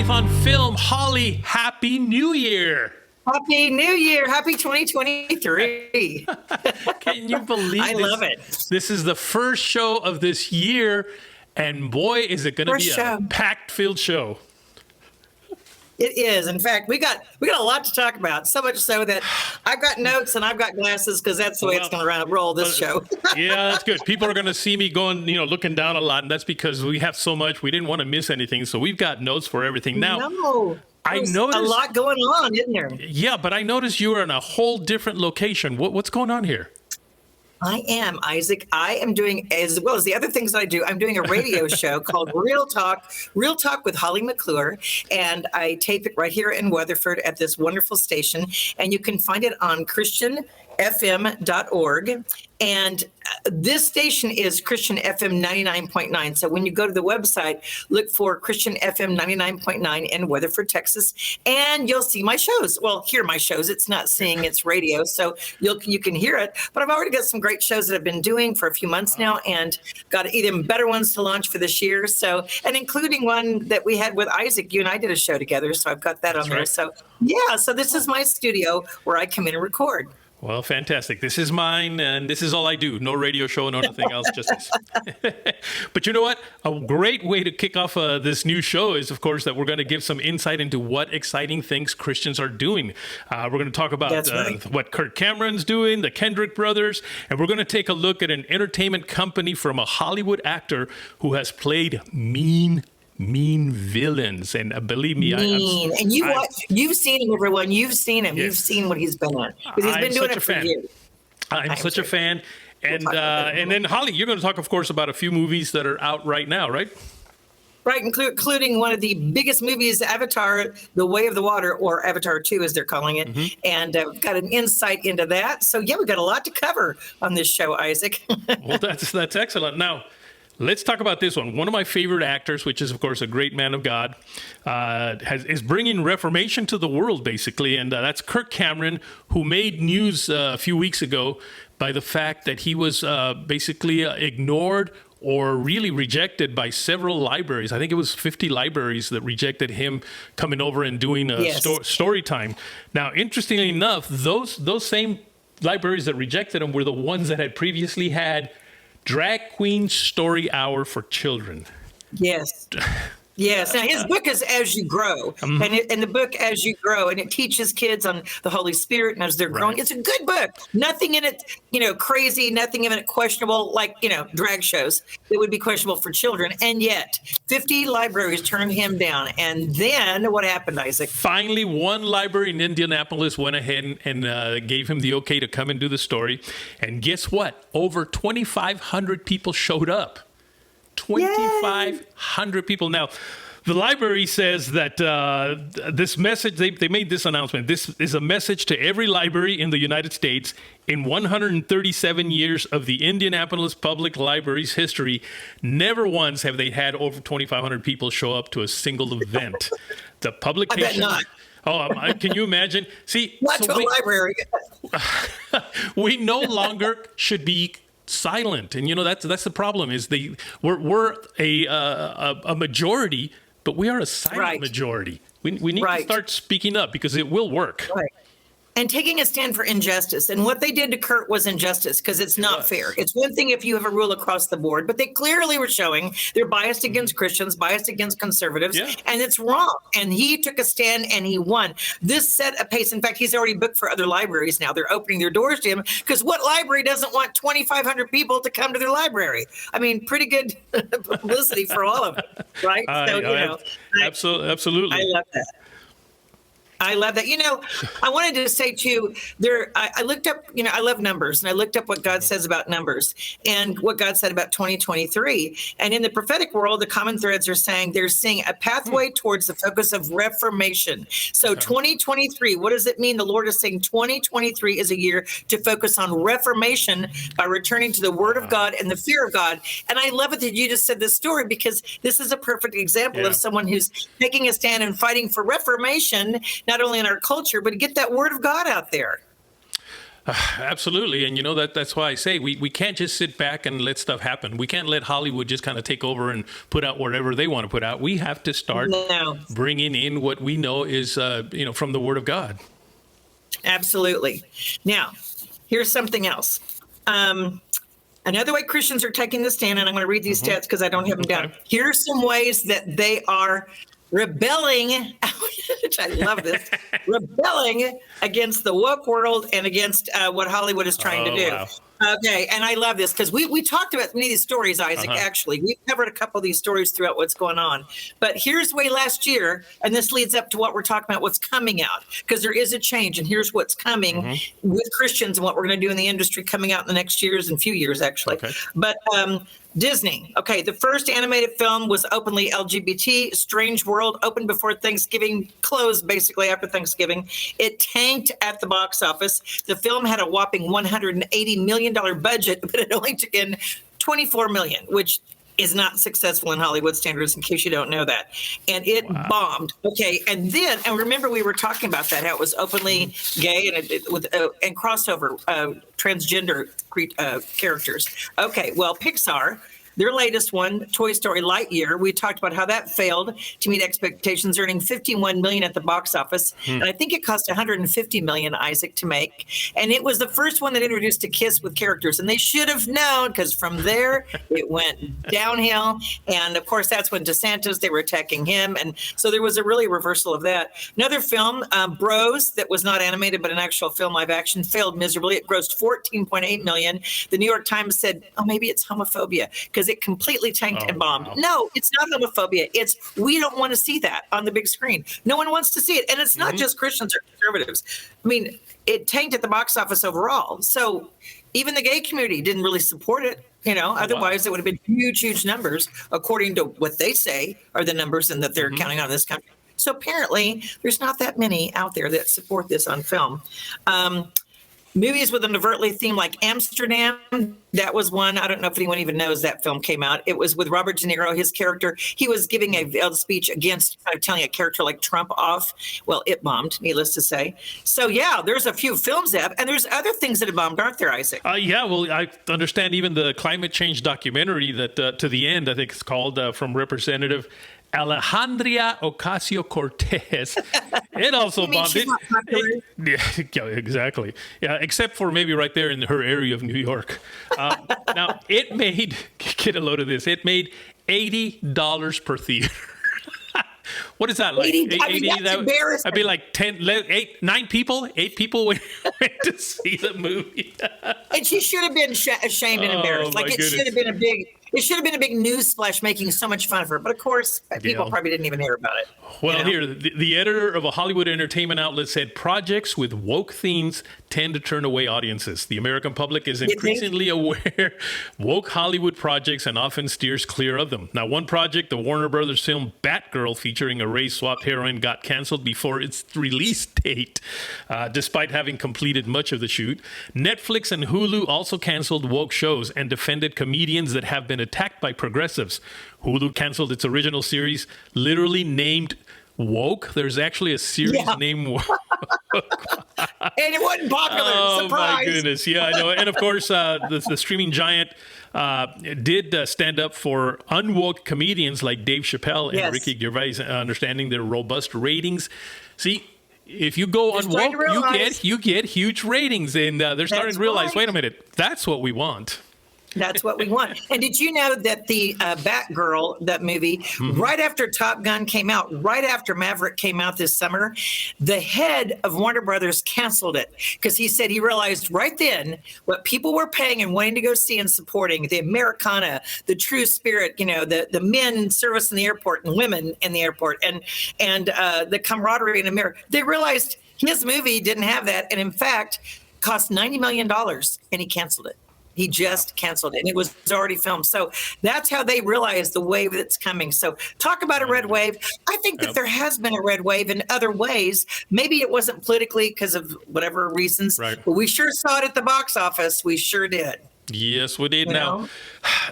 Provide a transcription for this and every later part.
live on film. Holly, Happy New Year. Happy New Year. Happy 2023. Can you believe I this? love it. This is the first show of this year, and boy, is it going to be a packed-filled show. It is. In fact, we got a lot to talk about. So much so that I've got notes and I've got glasses because that's the way it's going to roll this show. Yeah, that's good. People are going to see me going, looking down a lot, and that's because we have so much. We didn't want to miss anything, so we've got notes for everything. Now, I noticed a lot going on, isn't there? Yeah, but I noticed you are in a whole different location. What's going on here? I am, Isaac. I am doing, as well as the other things I do, I'm doing a radio show called Real Talk with Holly McClure. And I tape it right here in Weatherford at this wonderful station. And you can find it on ChristianFM.org. And this station is Christian FM 99.9. So when you go to the website, look for Christian FM 99.9 in Weatherford, Texas, and you'll see my shows. Well, hear my shows. It's not seeing, it's radio. So you can hear it. But I've already got some great shows that I've been doing for a few months now and got even better ones to launch for this year. So, and including one that we had with Isaac. You and I did a show together. So I've got that on there. Right. So yeah, so this is my studio where I come in and record. Well, fantastic. This is mine, and this is all I do. No radio show, no nothing else, just this. But you know what? A great way to kick off this new show is, of course, that we're going to give some insight into what exciting things Christians are doing. We're going to talk about what Kirk Cameron's doing, the Kendrick brothers, and we're going to take a look at an entertainment company from a Hollywood actor who has played mean villains, and believe me, you've seen him, everyone. You've seen him. Yes. You've seen what he's been on because he's been doing it for years. I'm such a fan, and then Holly, you're going to talk, of course, about a few movies that are out right now, right? Right, including one of the biggest movies, Avatar: The Way of the Water, or Avatar 2, as they're calling it, and got an insight into that. So yeah, we've got a lot to cover on this show, Isaac. Well, that's excellent. Now, let's talk about this one. One of my favorite actors, which is, of course, a great man of God, is bringing reformation to the world, basically. And that's Kirk Cameron, who made news a few weeks ago by the fact that he was basically ignored or really rejected by several libraries. I think it was 50 libraries that rejected him coming over and doing story time. Now, interestingly enough, those same libraries that rejected him were the ones that had previously had Drag Queen Story Hour for Children. Yes. Yes. Now, his book is As You Grow, and the book As You Grow, and it teaches kids on the Holy Spirit and as they're growing. It's a good book. Nothing in it, crazy, nothing in it questionable, like, drag shows. It would be questionable for children. And yet 50 libraries turned him down. And then what happened, Isaac? Finally, one library in Indianapolis went ahead and gave him the okay to come and do the story. And guess what? Over 2,500 people showed up. 2,500 people. Now, the library says that this message, they made this announcement. This is a message to every library in the United States. In 137 years of the Indianapolis Public Library's history, never once have they had over 2,500 people show up to a single event. The publication. I bet not. Oh, can you imagine? See, not to a library. We no longer should be silent, and that's the problem. Is we're a majority, but we are a silent majority. We need to start speaking up because it will work. Right. And taking a stand for injustice. And what they did to Kurt was injustice because it's not fair. It's one thing if you have a rule across the board, but they clearly were showing they're biased against Christians, biased against conservatives, and it's wrong. And he took a stand and he won. This set a pace. In fact, he's already booked for other libraries now. They're opening their doors to him because what library doesn't want 2,500 people to come to their library? I mean, pretty good publicity for all of them, right? Absolutely. I love that. I love that. I wanted to say too, I looked up, I love numbers, and I looked up what God says about numbers and what God said about 2023. And in the prophetic world, the common threads are saying they're seeing a pathway towards the focus of reformation. So 2023, what does it mean? The Lord is saying 2023 is a year to focus on reformation by returning to the word of God and the fear of God. And I love it that you just said this story because this is a perfect example of someone who's taking a stand and fighting for reformation, not only in our culture, but to get that word of God out there. Absolutely. And that's why I say we can't just sit back and let stuff happen. We can't let Hollywood just kind of take over and put out whatever they want to put out. We have to start bringing in what we know is, from the Word of God. Absolutely. Now, here's something else. Another way Christians are taking the stand, and I'm going to read these stats because I don't have them down. Here's some ways that they are rebelling, which I love this, rebelling against the woke world and against what Hollywood is trying to do. Wow. Okay, and I love this because we talked about many of these stories, Isaac, actually. We've covered a couple of these stories throughout what's going on. But here's way last year, and this leads up to what we're talking about, what's coming out, because there is a change, and here's what's coming with Christians and what we're going to do in the industry coming out in the next years and few years, actually. Okay. But Disney. Okay, the first animated film was openly LGBT. Strange World opened before Thanksgiving, closed basically after Thanksgiving. It tanked at the box office. The film had a whopping $180 million budget, but it only took in $24 million, which is not successful in Hollywood standards, in case you don't know that. And it bombed. Okay, and remember we were talking about that, how it was openly gay and crossover transgender characters. Okay, well, Pixar, their latest one, Toy Story Lightyear, we talked about how that failed to meet expectations, earning $51 million at the box office. And I think it cost $150 million, Isaac, to make. And it was the first one that introduced a kiss with characters. And they should have known, because from there, it went downhill. And of course, that's when DeSantis, they were attacking him. And so there was a really reversal of that. Another film, Bros, that was not animated, but an actual film live action, failed miserably. It grossed $14.8 million. The New York Times said, maybe it's homophobia, because it completely tanked and bombed. Wow. No, it's not homophobia. It's we don't want to see that on the big screen. No one wants to see it. And it's not just Christians or conservatives. I mean, it tanked at the box office overall. So even the gay community didn't really support it. Otherwise it would have been huge, huge numbers, according to what they say are the numbers and that they're counting on this country. So apparently there's not that many out there that support this on film. Movies with an overtly theme like Amsterdam, that was one. I don't know if anyone even knows that film came out. It was with Robert De Niro, his character. He was giving a veiled speech against kind of telling a character like Trump off. Well, it bombed, needless to say. So, yeah, there's a few films that, and there's other things that have bombed, aren't there, Isaac? Well, I understand even the climate change documentary that To the End, I think it's called, from Representative Alejandria Ocasio-Cortez. It also bombed. Yeah, exactly. Yeah, except for maybe right there in her area of New York. Now, it made, get a load of this, it made $80 per theater. What is that like? 80, that's embarrassing. I'd be like 8 people went to see the movie. And she should have been ashamed and embarrassed. Like it should have been a big news splash making so much fun of her. But of course, people probably didn't even hear about it. Well, here, the editor of a Hollywood entertainment outlet said projects with woke themes tend to turn away audiences. The American public is increasingly aware woke Hollywood projects and often steers clear of them. Now, one project, the Warner Brothers film Batgirl, featuring a race-swapped heroine, got canceled before its release date, despite having completed much of the shoot. Netflix and Hulu also canceled woke shows and defended comedians that have been attacked by progressives. Hulu canceled its original series, literally named Woke. There's actually a series named Woke. And it wasn't popular. Oh, surprise. My goodness. Yeah, I know. And of course, the streaming giant did stand up for unwoke comedians like Dave Chappelle and Ricky Gervais, understanding their robust ratings. See, if you go unwoke, you get huge ratings, and they're starting to realize, wait a minute, that's what we want. That's what we want. And did you know that the Batgirl, that movie, right after Top Gun came out, right after Maverick came out this summer, the head of Warner Brothers canceled it because he said he realized right then what people were paying and wanting to go see and supporting, the Americana, the true spirit, the men service in the airport and women in the airport and the camaraderie in America. They realized his movie didn't have that. And in fact, cost $90 million and he canceled it. He just canceled it, and it was already filmed. So that's how they realized the wave that's coming. So talk about a red wave. I think that there has been a red wave in other ways. Maybe it wasn't politically because of whatever reasons, but we sure saw it at the box office. We sure did. Yes, we did. Now,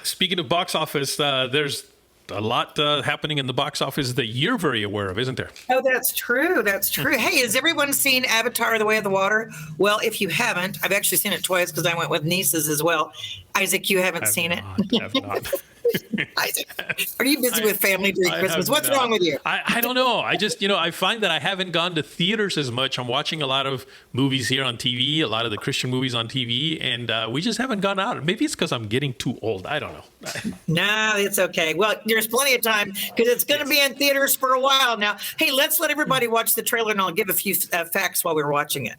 speaking of box office, there's a lot happening in the box office that you're very aware of, isn't there? Oh, that's true. That's true. Hey, has everyone seen Avatar: The Way of the Water? Well, if you haven't, I've actually seen it twice because I went with nieces as well. Isaac, you haven't seen it? I have not. Isaac, are you busy with family during Christmas? What's wrong with you? I don't know. I just, I find that I haven't gone to theaters as much. I'm watching a lot of movies here on TV, a lot of the Christian movies on TV, and we just haven't gone out. Maybe it's because I'm getting too old. I don't know. No, it's okay. Well, there's plenty of time because it's going to be in theaters for a while now. Hey, let's let everybody watch the trailer, and I'll give a few facts while we're watching it.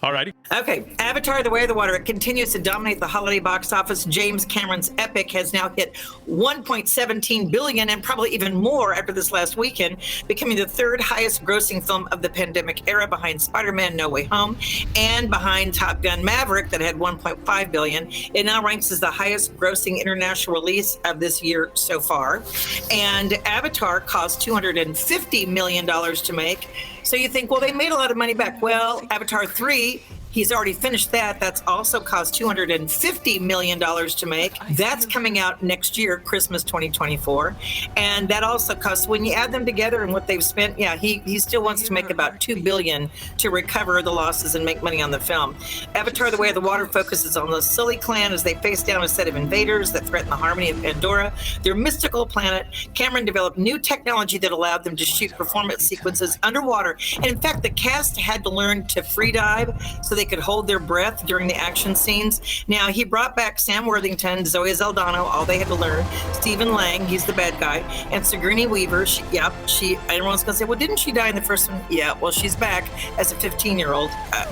All righty. Okay, Avatar: The Way of the Water. It continues to dominate the holiday box office. James Cameron's epic has now hit 1.17 billion and probably even more after this last weekend, becoming the third highest grossing film of the pandemic era behind Spider-Man: No Way Home and behind Top Gun: Maverick that had 1.5 billion. It now ranks as the highest grossing international release of this year so far. And Avatar cost $250 million to make. So you think, well, they made a lot of money back. Well, Avatar 3, he's already finished that. That's also cost $250 million to make. That's coming out next year, Christmas 2024. And that also costs, when you add them together and what they've spent, yeah, he still wants to make about $2 billion to recover the losses and make money on the film. Avatar: The Way of the Water focuses on the Sully clan as they face down a set of invaders that threaten the harmony of Pandora, their mystical planet. Cameron developed new technology that allowed them to shoot performance sequences underwater. And in fact, the cast had to learn to free dive so they could hold their breath during the action scenes. Now, he brought back Sam Worthington, Zoe Saldana, all they had to learn, Stephen Lang, he's the bad guy, and Sigourney Weaver. Everyone's going to say, well, didn't she die in the first one? Yeah, well, she's back as a 15-year-old.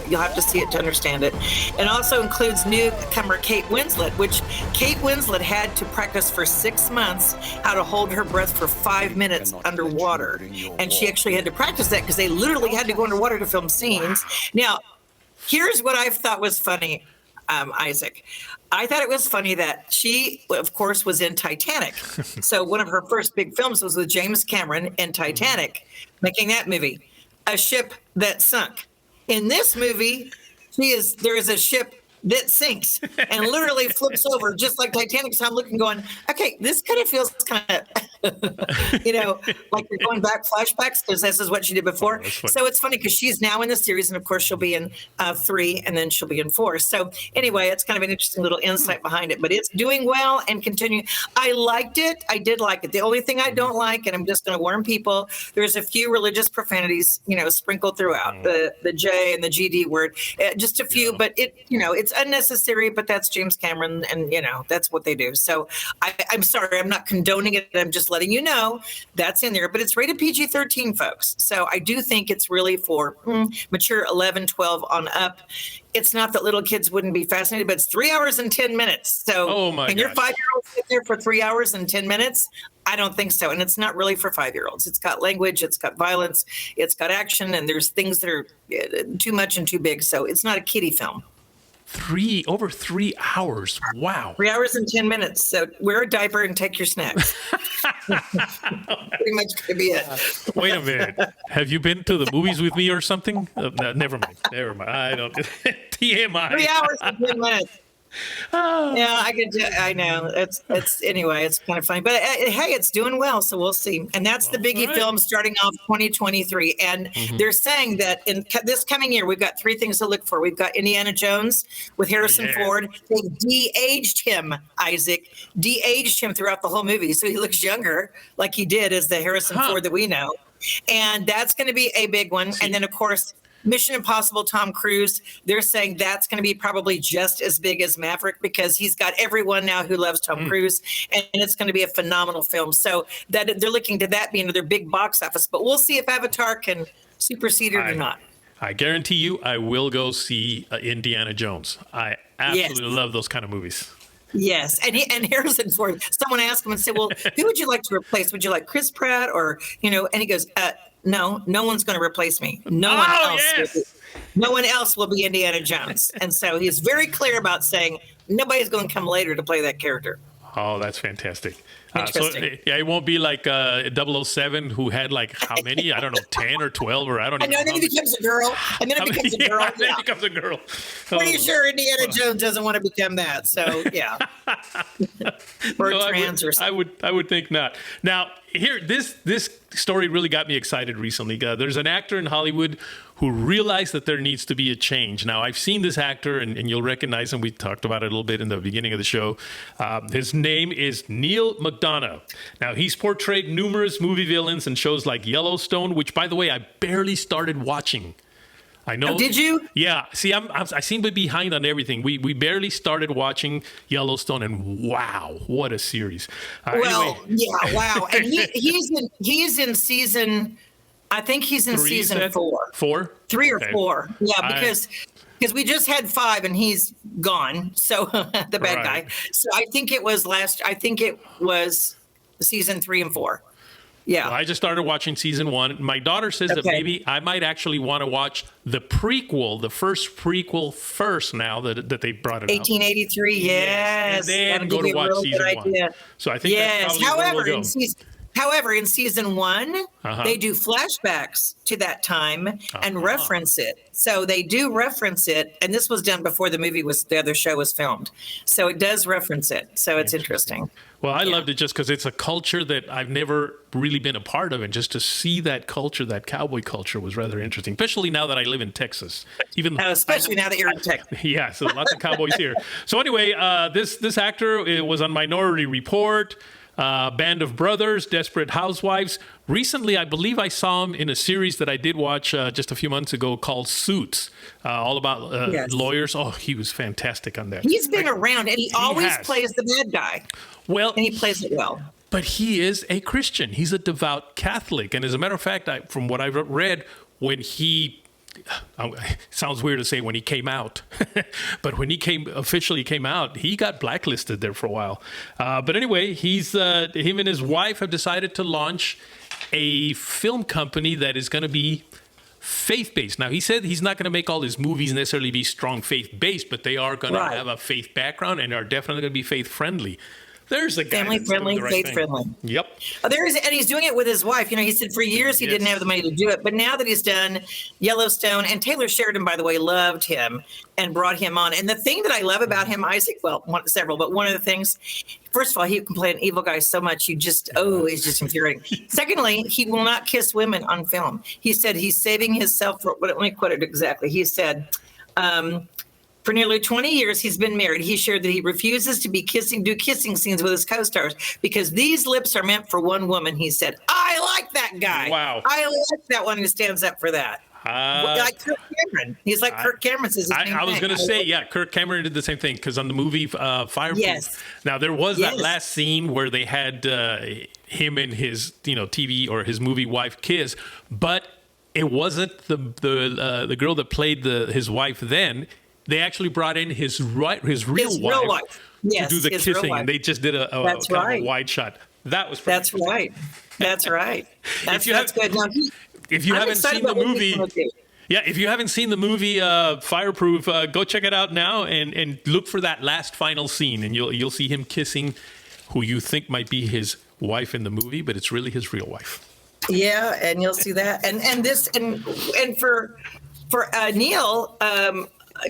You'll have to see it to understand it. And also includes newcomer Kate Winslet, which Kate Winslet had to practice for 6 months how to hold her breath for 5 minutes underwater. And she actually had to practice that because they literally had to go underwater to film scenes. Now, here's what I thought was funny, Isaac. I thought it was funny that she, of course, was in Titanic. So one of her first big films was with James Cameron in Titanic, making that movie, a ship that sunk. In this movie, there is a ship that sinks and literally flips over just like Titanic. So I'm looking going, okay, this kind of feels kind of, like you're going back flashbacks because this is what she did before. So it's funny because she's now in the series, and of course she'll be in 3 and then she'll be in 4. So anyway, it's kind of an interesting little insight behind it, but it's doing well and continuing. I liked it. I did like it. The only thing I don't like, and I'm just going to warn people, there's a few religious profanities, sprinkled throughout the J and the GD word, just a few, but it's unnecessary, but that's James Cameron, and that's what they do. So I'm sorry, I'm not condoning it. I'm just letting you know that's in there, but it's rated PG-13, folks. So I do think it's really for mature 11, 12 on up. It's not that little kids wouldn't be fascinated, but it's 3 hours and 10 minutes. So can your 5-year-old sit there for 3 hours and 10 minutes? I don't think so. And it's not really for 5-year-olds. It's got language, it's got violence, it's got action, and there's things that are too much and too big. So it's not a kiddie film. Over 3 hours. Wow. 3 hours and 10 minutes. So wear a diaper and take your snacks. Pretty much could be it. Wait a minute. Have you been to the movies with me or something? No, never mind. I don't. TMI. 3 hours and 10 minutes. Yeah, I know. It's anyway, it's kind of funny, but hey, it's doing well, so we'll see. And that's the biggie film starting off 2023. And they're saying that in this coming year, we've got 3 things to look for. We've got Indiana Jones with Harrison Ford. They de-aged him, Isaac, de-aged him throughout the whole movie, so he looks younger, like he did as the Harrison Ford that we know. And that's going to be a big one. And then, of course, Mission Impossible, Tom Cruise, they're saying that's going to be probably just as big as Maverick because he's got everyone now who loves Tom Cruise, and it's going to be a phenomenal film. So that they're looking to that being their big box office. But we'll see if Avatar can supersede it or not. I guarantee you I will go see Indiana Jones. I absolutely love those kind of movies. Yes, and Harrison Ford, someone asked him and said, well, who would you like to replace? Would you like Chris Pratt or, and he goes, no one's going to replace me. No one else will be Indiana Jones. And so he's very clear about saying nobody's going to come later to play that character. Oh, that's fantastic. Interesting. Yeah, it won't be like 007 who had like how many? I don't know, 10 or 12 or I don't And even then know. he becomes a girl. And then it becomes a girl. Yeah, then Yeah. it becomes a girl. Pretty sure Indiana Jones doesn't want to become that. So yeah. Or No, trans or something. I would think not. Now, here, this story really got me excited recently. There's an actor in Hollywood who realized that there needs to be a change. Now, I've seen this actor, and you'll recognize him. We talked about it a little bit in the beginning of the show. His name is Neal McDonough. Now, he's portrayed numerous movie villains in shows like Yellowstone, which, by the way, I barely started watching. I know. Oh, did you? Yeah. See, I seem to be behind on everything. We barely started watching Yellowstone, and wow, what a series! Well, Anyway, yeah, wow. And he's in season. I think he's in 3, season 4. 4? 3 or Okay. 4. Yeah, because we just had 5 and he's gone. So the bad Right. guy. So I think it was season 3 and 4. Yeah. Well, I just started watching season 1. My daughter says that Okay. maybe I might actually want to watch the prequel, the first prequel first now that they brought it out. 1883. Yes. And then That'll go give to you a watch real season good 1. idea. So I think that's Yes. probably where we'll go. However, in season 1, Uh-huh. they do flashbacks to that time and reference it. So they do reference it, and this was done before the other show was filmed. So it does reference it. So it's interesting. Well, I loved it just because it's a culture that I've never really been a part of, and just to see that culture, that cowboy culture, was rather interesting. Especially now that I live in Texas. Especially now that you're in Texas. Yeah, so lots of cowboys here. So anyway, this actor was on Minority Report, Band of Brothers, Desperate Housewives. Recently, I believe I saw him in a series that I did watch just a few months ago called Suits, all about Yes. lawyers. Oh, he was fantastic on that. He's been around, and he always has. plays the bad guy, Well, and he plays it well. but he is a Christian. He's a devout Catholic. And as a matter of fact, from what I've read, when he sounds weird to say when he came out, but when he officially came out, he got blacklisted there for a while. But anyway, him and his wife have decided to launch a film company that is going to be faith-based. Now, he said he's not going to make all his movies necessarily be strong faith-based, but they are going to have a faith background and are definitely going to be faith-friendly. There's a guy Family that's doing friendly, the right faith thing. friendly. Yep. And he's doing it with his wife. He said for years he didn't have the money to do it, but now that he's done Yellowstone, and Taylor Sheridan, by the way, loved him and brought him on. And the thing that I love about him, Isaac, well, several, but one of the things, first of all, he can play an evil guy so much he's just infuriating. Secondly, he will not kiss women on film. He said he's saving himself for, let me quote it exactly. He said, for nearly 20 years, he's been married. He shared that he refuses to do kissing scenes with his co-stars because these lips are meant for one woman. He said, I like that guy. Wow. I like that one who stands up for that. Like Kirk Cameron. He's like Kirk Cameron says his name. I was going to say, yeah, Kirk Cameron did the same thing because on the movie Fireproof. Yes. Now, there was that Yes. last scene where they had him and his TV or his movie wife kiss, but it wasn't the girl that played his wife then. They actually brought in his real wife Yes, to do the his real kissing, wife. and they just did a kind of a wide shot. That was pretty That's interesting. right. That's right. That's have- good. Now, If you I'm haven't excited seen the about what he's movie, gonna do. yeah, if you haven't seen the movie Fireproof, go check it out now and look for that last final scene, and you'll see him kissing who you think might be his wife in the movie, but it's really his real wife. Yeah, and you'll see that. And for Neal,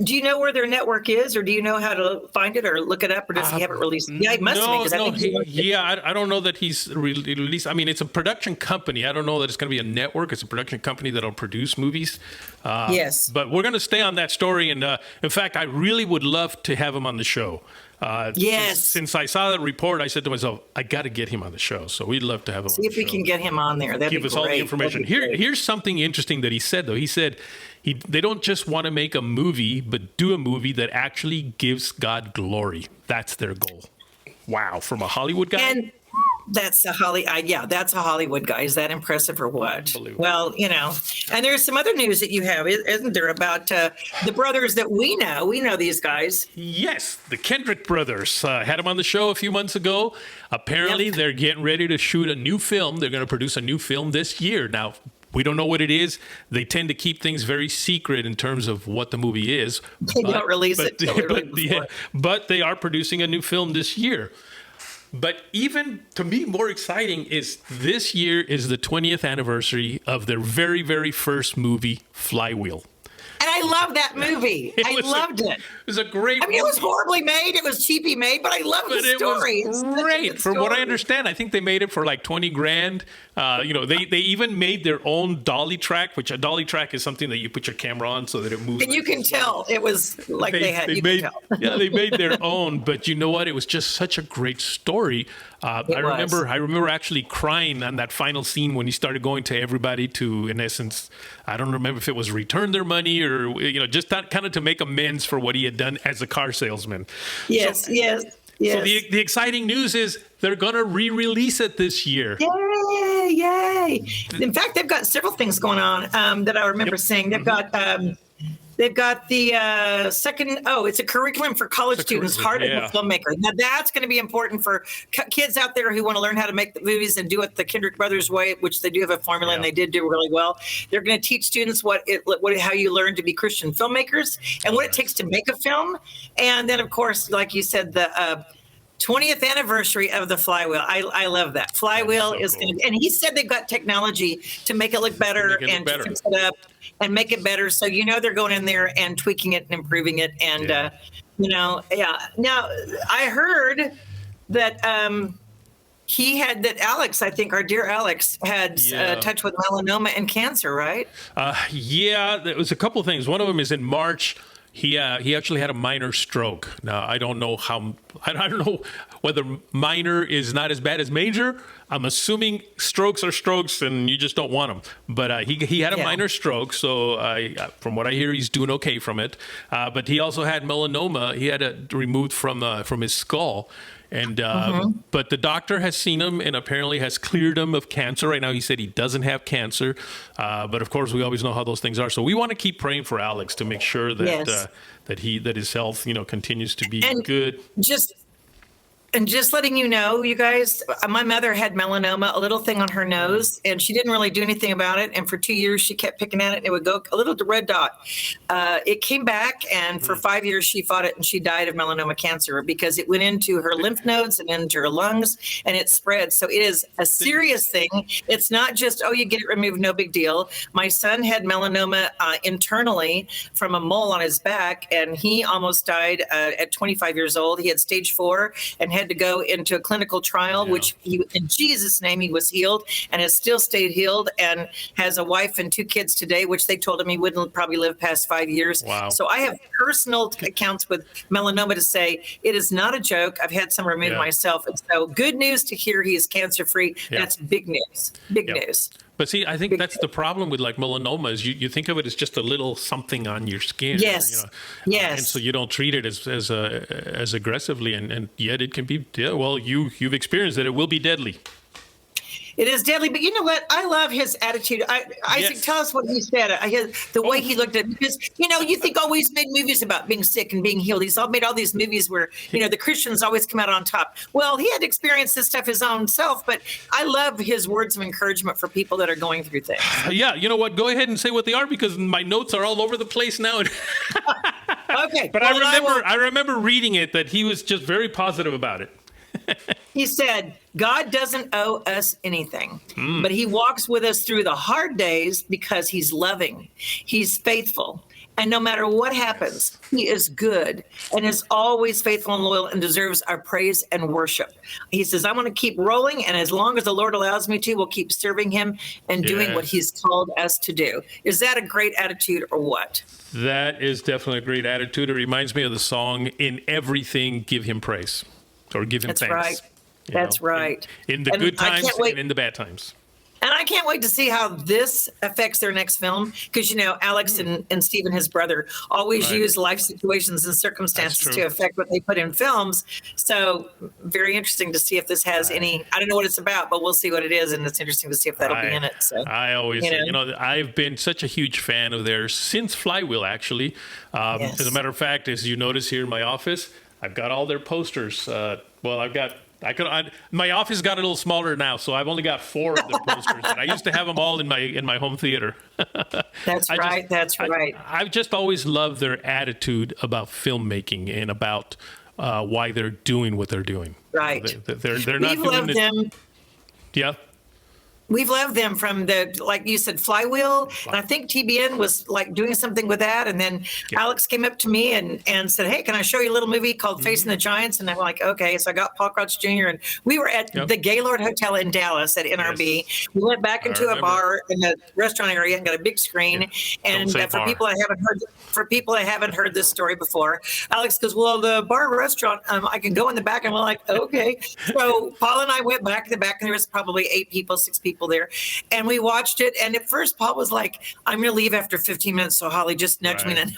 do you know where their network is, or do you know how to find it or look it up, or does he have it released? Yeah, he must have, because I think I don't know that he's released. I mean, it's a production company. I don't know that it's going to be a network. It's a production company that'll produce movies. Yes. But we're going to stay on that story. And in fact, I really would love to have him on the show. Yes. Since I saw that report, I said to myself, I got to get him on the show. So we'd love to have him See on the if we show. can get him on there. That'd Give be us all the great. information. That'd be great. Here's something interesting that he said, though. He said they don't just want to make a movie, but do a movie that actually gives God glory. That's their goal. Wow. From a Hollywood guy? And that's a Hollywood guy. Is that impressive or what? Unbelievable. Well, and there's some other news that you have, isn't there, about the brothers that we know. We know these guys. Yes, the Kendrick brothers had them on the show a few months ago. Apparently, Yep. they're getting ready to shoot a new film. They're going to produce a new film this year. Now, we don't know what it is. They tend to keep things very secret in terms of what the movie is. They don't release it till early before. But they are producing a new film this year. But even to me, more exciting is this year is the 20th anniversary of their very, very first movie, Flywheel. And I love that movie. I loved it. It was a great I mean, it was horribly made. It was cheapy made, but I love the story. It was great. From what I understand, I think they made it for like 20 grand. They even made their own dolly track, which a dolly track is something that you put your camera on so that it moves. And you can tell it was like they had. You can tell. Yeah, they made their own. But you know what? It was just such a great story. I remember actually crying on that final scene when he started going to everybody to, in essence, I don't remember if it was return their money or just that kind of to make amends for what he had done as a car salesman. Yes. So the exciting news is they're going to re-release it this year. Yay! In fact, they've got several things going on that I remember seeing. They've got the second. Oh, it's a curriculum for college students. Heart of a filmmaker. Now that's going to be important for kids out there who want to learn how to make the movies and do it the Kendrick brothers way, which they do have a formula and they did do really well. They're going to teach students how you learn to be Christian filmmakers and what it takes to make a film. And then, of course, like you said, the 20th anniversary of the Flywheel. I love that. Flywheel is going to, and he said they've got technology to make it look better and to fix it up and make it better. So, they're going in there and tweaking it and improving it. And, Now, I heard that Alex, I think our dear Alex, had touch with melanoma and cancer, right? There was a couple of things. One of them is in March. He actually had a minor stroke. Now I don't know whether minor is not as bad as major. I'm assuming strokes are strokes, and you just don't want them. But he had a minor stroke, so from what I hear, he's doing okay from it. But he also had melanoma. He had it removed from his skull. And but the doctor has seen him and apparently has cleared him of cancer. Right now, he said he doesn't have cancer. But of course, we always know how those things are. So we want to keep praying for Alex to make sure that that his health continues to be good. Just letting you know, you guys, my mother had melanoma, a little thing on her nose, and she didn't really do anything about it. And for 2 years, she kept picking at it, and it would go a little red dot. It came back, and for 5 years, she fought it, and she died of melanoma cancer because it went into her lymph nodes and into her lungs, and it spread. So it is a serious thing. It's not just, you get it removed, no big deal. My son had melanoma internally from a mole on his back, and he almost died at 25 years old. He had stage 4 and had to go into a clinical trial, which in Jesus' name, he was healed and has still stayed healed and has a wife and 2 kids today, which they told him he wouldn't probably live past 5 years. Wow. So I have personal accounts with melanoma to say it is not a joke. I've had some removed myself. And so good news to hear he is cancer-free. That's big news. Big news. But see, I think that's the problem with like melanoma is you think of it as just a little something on your skin. Yes. And so you don't treat it as aggressively, and yet it can be. You've experienced it. It will be deadly. It is deadly, but you know what? I love his attitude. Isaac, tell us what he said. The way he looked at it, because you think he's made movies about being sick and being healed. He's made all these movies where the Christians always come out on top. Well, he had experienced this stuff his own self, but I love his words of encouragement for people that are going through things. You know what? Go ahead and say what they are because my notes are all over the place now. Okay, but I remember reading it that he was just very positive about it. He said, God doesn't owe us anything, but he walks with us through the hard days because he's loving. He's faithful. And no matter what happens, he is good and is always faithful and loyal and deserves our praise and worship. He says, I'm going to keep rolling. And as long as the Lord allows me to, we'll keep serving him and doing what he's called us to do. Is that a great attitude or what? That is definitely a great attitude. It reminds me of the song, In Everything, Give Him Praise. Or give him thanks. That's right. In the good times and in the bad times. And I can't wait to see how this affects their next film. Because, Alex and Stephen, his brother, always use life situations and circumstances to affect what they put in films. So very interesting to see if this has any, I don't know what it's about, but we'll see what it is. And it's interesting to see if that'll be in it. So I always, I've been such a huge fan of theirs since Flywheel, actually. As a matter of fact, as you notice here in my office, I've got all their posters. My office got a little smaller now, so I've only got 4 of the posters. And I used to have them all in my home theater. That's right. I've just always loved their attitude about filmmaking and about why they're doing what they're doing. Right. They're not We've doing loved it. them. Yeah. We've loved them from the, like you said, Flywheel. And I think TBN was like doing something with that. And then Alex came up to me and said, hey, can I show you a little movie called Facing the Giants? And I'm like, okay. So I got Paul Crouch Jr. And we were at the Gaylord Hotel in Dallas at NRB. Yes. We went back into a bar in the restaurant area and got a big screen. And for people that haven't heard this story before, Alex goes, well, the bar restaurant, I can go in the back. And we're like, okay. So Paul and I went back in the back, and there was probably 6 people there, and we watched it. And at first Paul was like, I'm gonna leave after 15 minutes, so Holly, just nudge me and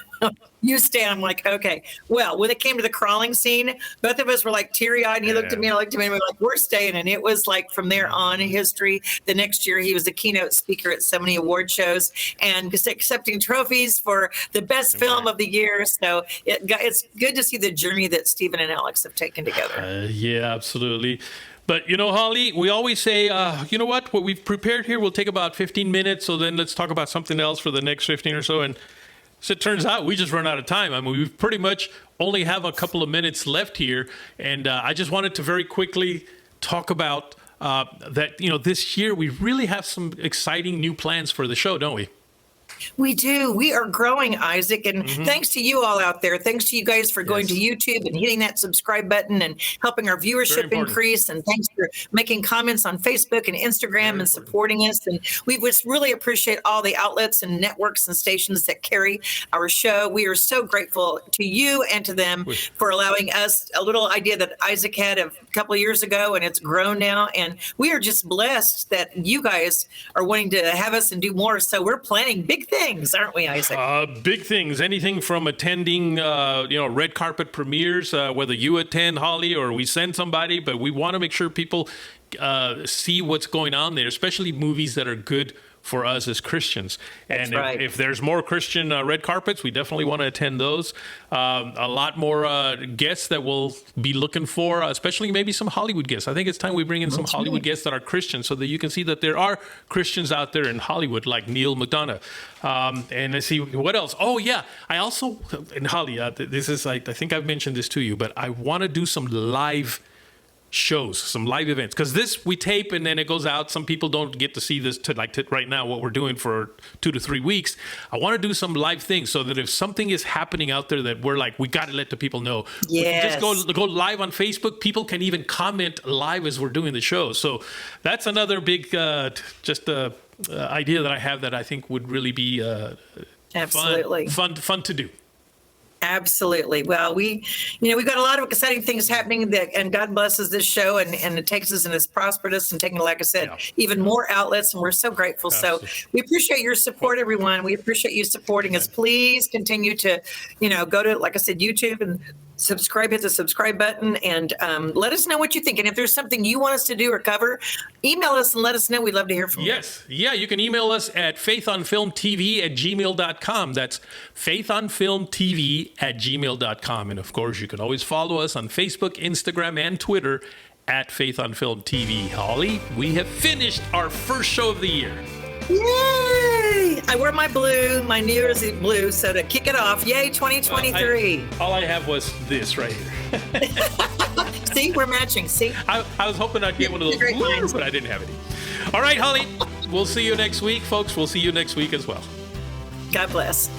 you stay. I'm like, okay. Well, when it came to the crawling scene, both of us were like teary-eyed, and he looked at me and I looked at him, and we were like, we're staying. And it was like from there on history. The next year he was the keynote speaker at so many award shows and just accepting trophies for the best film of the year. So it's good to see the journey that Stephen and Alex have taken together. Yeah, absolutely. But, Holly, we always say, you know what we've prepared here will take about 15 minutes. So then let's talk about something else for the next 15 or so. And so it turns out we just run out of time. I mean, we pretty much only have a couple of minutes left here. And I just wanted to very quickly talk about that, this year we really have some exciting new plans for the show, don't we? We do. We are growing, Isaac. And thanks to you all out there. Thanks to you guys for going to YouTube and hitting that subscribe button and helping our viewership increase. And thanks for making comments on Facebook and Instagram and supporting us. And we just really appreciate all the outlets and networks and stations that carry our show. We are so grateful to you and to them for allowing us a little idea that Isaac had a couple of years ago, and it's grown now. And we are just blessed that you guys are wanting to have us and do more. So we're planning big things, aren't we, Isaac? Big things. Anything from attending, red carpet premieres, whether you attend, Holly, or we send somebody, but we want to make sure people see what's going on there, especially movies that are good for us as Christians. And if there's more Christian red carpets, we definitely want to attend those. A lot more guests that we'll be looking for, especially maybe some Hollywood guests. I think it's time we bring in some Hollywood guests that are Christians so that you can see that there are Christians out there in Hollywood like Neal McDonough. And let's see, what else? Oh, yeah. I also, and Holly, this is, I think I've mentioned this to you, but I want to do some live shows, some live events, because this we tape and then it goes out. Some people don't get to see this to right now what we're doing for 2 to 3 weeks. I want to do some live things so that if something is happening out there that we're like, we got to let the people know. Yes. Just go live on Facebook. People can even comment live as we're doing the show. So that's another big idea that I have that I think would really be absolutely fun to do. Absolutely. Well, we've got a lot of exciting things happening and God blesses this show and it takes us and has prospered us and taken, like I said, even more outlets. And we're so grateful. Absolutely. So we appreciate your support, everyone. We appreciate you supporting us. Please continue to, go to, like I said, YouTube and subscribe, hit the subscribe button, and let us know what you think. And if there's something you want us to do or cover, email us and let us know. We'd love to hear from you. Yes. Yeah, you can email us at faithonfilmtv@gmail.com. That's faithonfilmtv@gmail.com. And of course, you can always follow us on Facebook, Instagram, and Twitter at faithonfilmtv. Holly, we have finished our first show of the year. Yay! I wear my blue, my New Year's Eve blue, so to kick it off, yay, 2023. All I have was this right here. See, we're matching. See? I was hoping I'd get one of those blues, but I didn't have any. All right, Holly, we'll see you next week, folks. We'll see you next week as well. God bless.